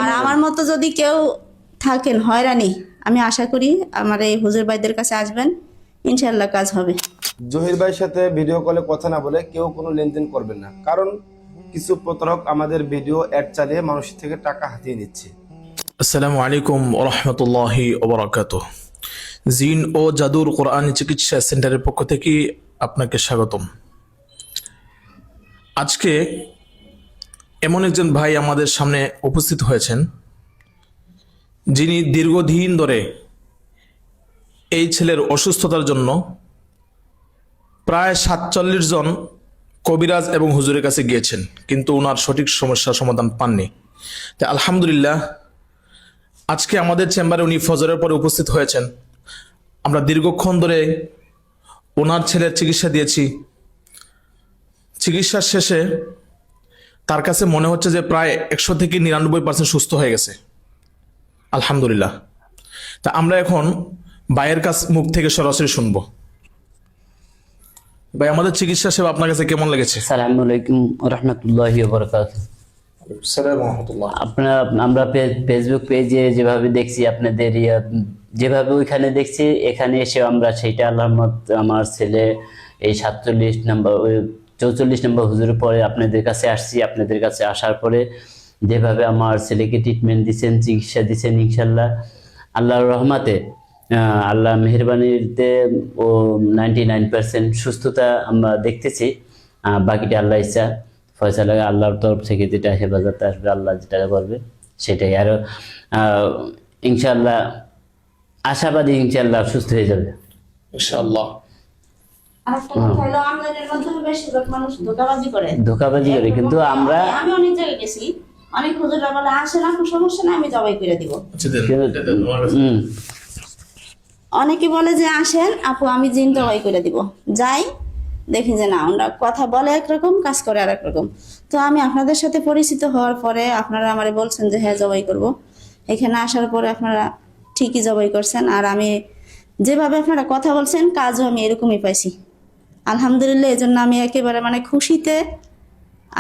আর আমার মতো যদি কেউ থাকেন হয়রানি, আমি আশা করি আমার এই হুজুর ভাইদের কাছে আসবেন, ইনশাআল্লাহ কাজ হবে। জহির ভাইয়ের সাথে ভিডিও কলে কথা না বলে কেউ কোনো লেনদেন করবেন না, কারণ কিছু প্রতারক আমাদের ভিডিও অ্যাড চালিয়ে মানুষের থেকে টাকা হাতিয়ে নিচ্ছে। আসসালামু আলাইকুম ওয়া রাহমাতুল্লাহি ওয়া বারাকাতুহু। জিন ও জাদুর কোরআনী চিকিৎসা সেন্টারের পক্ষ থেকে আপনাকে স্বাগতম। আজকে এমন একজন ভাই আমাদের সামনে উপস্থিত হয়েছেন, যিনি দীর্ঘদিন ধরে এই ছেলের অসুস্থতার জন্য প্রায় ৪৭ জন কবিরাজ এবং হুজুরের কাছে গিয়েছেন, কিন্তু ওনার সঠিক সমস্যার সমাধান পাননি। তাই আলহামদুলিল্লাহ আজকে আমাদের চেম্বারে উনি ফজরের পরে উপস্থিত হয়েছেন। আমরা দীর্ঘক্ষণ ধরে ওনার ছেলের চিকিৎসা দিয়েছি। চিকিৎসার শেষে তার কাছে মনে হচ্ছে যে প্রায় ১০০ থেকে ৯৯% সুস্থ হয়ে গেছে, আলহামদুলিল্লাহ। তা আমরা এখন ভাইয়ের মুখ থেকে সরাসরি শুনবো। ভাই, আমাদের চিকিৎসা সেবা আপনার কাছে কেমন লেগেছে? আসসালামু আলাইকুম ওয়া রাহমাতুল্লাহি ওয়া বারাকাতুহু। আমরা ফেসবুক পেজে যেভাবে দেখছি আপনাদের যেভাবে ওইখানে দেখছি, এখানে এসে আমরা সেইটা আল্লাহর আমার ছেলে এই ৪৭ নম্বর ৪৪ নম্বর হুজুরের পরে আপনাদের কাছে আসছি। আপনাদের কাছে আসার পরে যেভাবে আমার ছেলেকে ট্রিটমেন্ট দিচ্ছেন, চিকিৎসা দিচ্ছেন, ইনশাল্লাহ আল্লাহর রহমতে আল্লাহ মেহেরবানিতে ও 99% সুস্থতা আমরা দেখতেছি। বাকিটা আল্লাহ ইচ্ছা, ফয়সালা আল্লাহর তরফ থেকে যেটা হেফাজত আসবে, আল্লাহ যেটা করবে সেটাই। আর ইনশাআল্লাহ আশাবাদী, ইনশাআল্লাহ সুস্থ হয়ে যাবে ইনশাআল্লাহ। ধোকাবাজি করে, কিন্তু আমি অনেক জায়গায় গেছি, অনেক হুজুররা বলে আসে না, কোনো সমস্যা না, আমি জবাই করে দিব। অনেকে বলে যে আসেন আপু, আমি জিন জবাই করে দিব। যাই দেখি যে না, ওরা কথা বলে একরকম, কাজ করে আর একরকম। তো আমি আপনাদের সাথে পরিচিত হওয়ার পরে আপনারা আমারে বলছেন যে হ্যাঁ জবাই করব। এখানে আসার পরে আপনারা ঠিকই জবাই করছেন, আর আমি যেভাবে আপনারা কথা বলছেন কাজও আমি এরকমই পাইছি, আলহামদুলিল্লাহ। এই জন্য আমি একেবারে খুশিতে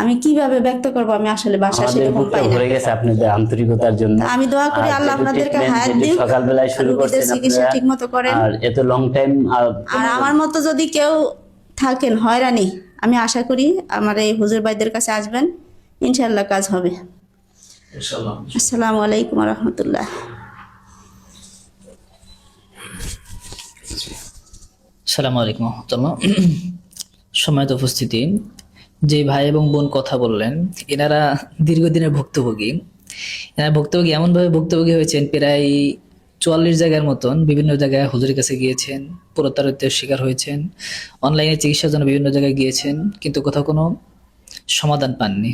আমি কিভাবে ব্যক্ত করবো, আমি আসলে বাসা সেরকম পাই না। আপনাদের আন্তরিকতার জন্য আমি দোয়া করি আল্লাহ আপনাদেরকে হায়াত দিক, সকালবেলায় শুরু করছেন চিকিৎসা ঠিক মতো করেন। আর এত লং টাইম আর আমার মতো যদি কেউ থাকেন হয়রানি, আমি আশা করি আমার এই হুজুর ভাইদের কাছে আসবেন, ইনশাআল্লাহ কাজ হবে। ইনশাআল্লাহ। আসসালামু আলাইকুম ওয়া রাহমাতুল্লাহ। আসসালামু আলাইকুম ওয়া রাহমাতুল্লাহ। সম্মানিত উপস্থিতি, যে ভাই এবং বোন কথা বললেন, এনারা দীর্ঘদিনের ভুক্তভোগী। এনারা ভুক্তভোগী এমনভাবে ভুক্তভোগী হয়েছেন, প্রায় ৪৪ জায়গার মতন বিভিন্ন জায়গায় হুজুরের কাছে গিয়েছেন, প্রতারিতের শিকার হয়েছেন, অনলাইনে চিকিৎসার জন্য বিভিন্ন জায়গায় গিয়েছেন, কিন্তু কোথাও কোনো সমাধান পাননি।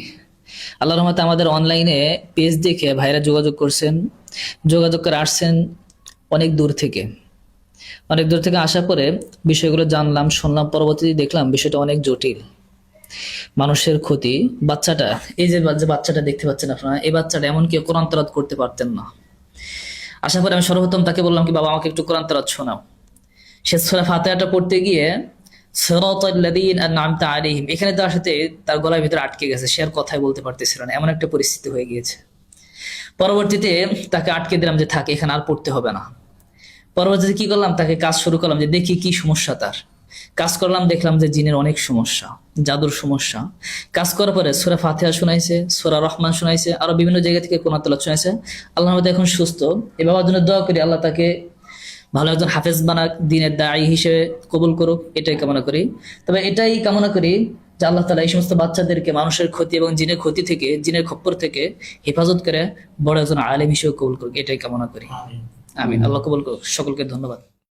আল্লাহর রহমতে আমাদের অনলাইনে পেজ দেখে ভাইরা যোগাযোগ করছেন, যোগাযোগ করে আসছেন অনেক দূর থেকে। অনেক দূর থেকে আসার পরে বিষয়গুলো জানলাম, শুনলাম, পরবর্তীতে দেখলাম বিষয়টা অনেক জটিল। মানুষের ক্ষতি, বাচ্চাটা, এই যে বাচ্চাটা দেখতে পাচ্ছেন আপনারা, এই বাচ্চাটা এমনকি কোরআন তেলাওয়াত করতে পারতেন না। আসার পরে আমি সর্বপ্রথম তাকে বললাম কি বাবা আমাকে একটু কোরআন তেলাওয়াত শোনাও। সে সূরা ফাতিহাটা পড়তে গিয়ে সিরাতাল্লাযীনা আন'আমতা আলাইহিম এখানে তার সাথে তার গলার ভিতরে আটকে গেছে, সে আর কথাই বলতে পারতেছিল না, এমন একটা পরিস্থিতি হয়ে গিয়েছে। পরবর্তীতে তাকে আটকে দিলাম যে থাক, এখানে আর পড়তে হবে না। পরবর্তীতে কি করলাম, তাকে কাজ শুরু করলাম যে দেখি কি সমস্যা তার। কাজ করলাম, দেখলাম যে জিনের অনেক সমস্যা, জাদুর সমস্যা। কাজ করার পরে সূরা ফাতিহা শোনাইছে, সূরা রহমান শোনাইছে, আরো বিভিন্ন জায়গা থেকে কোরআন তেলাওয়াত শোনাইছে। আল্লাহর রহমতে এখন সুস্থ। এই বাবার জন্য দোয়া করি, আল্লাহ তাকে ভালো একজন হাফেজ বানাক, দিনের দায়ী হিসেবে কবুল করুক, এটাই কামনা করি। তবে এটাই কামনা করি যে আল্লাহ তাআলা এই সমস্ত বাচ্চাদেরকে মানুষের ক্ষতি এবং জিনের ক্ষতি থেকে, জিনের খপ্পর থেকে হেফাজত করে বড় একজন আলেম হিসেবে কবুল করুক, এটাই কামনা করি। আমিন। আল্লাহ কবুল করুক। সকলকে ধন্যবাদ।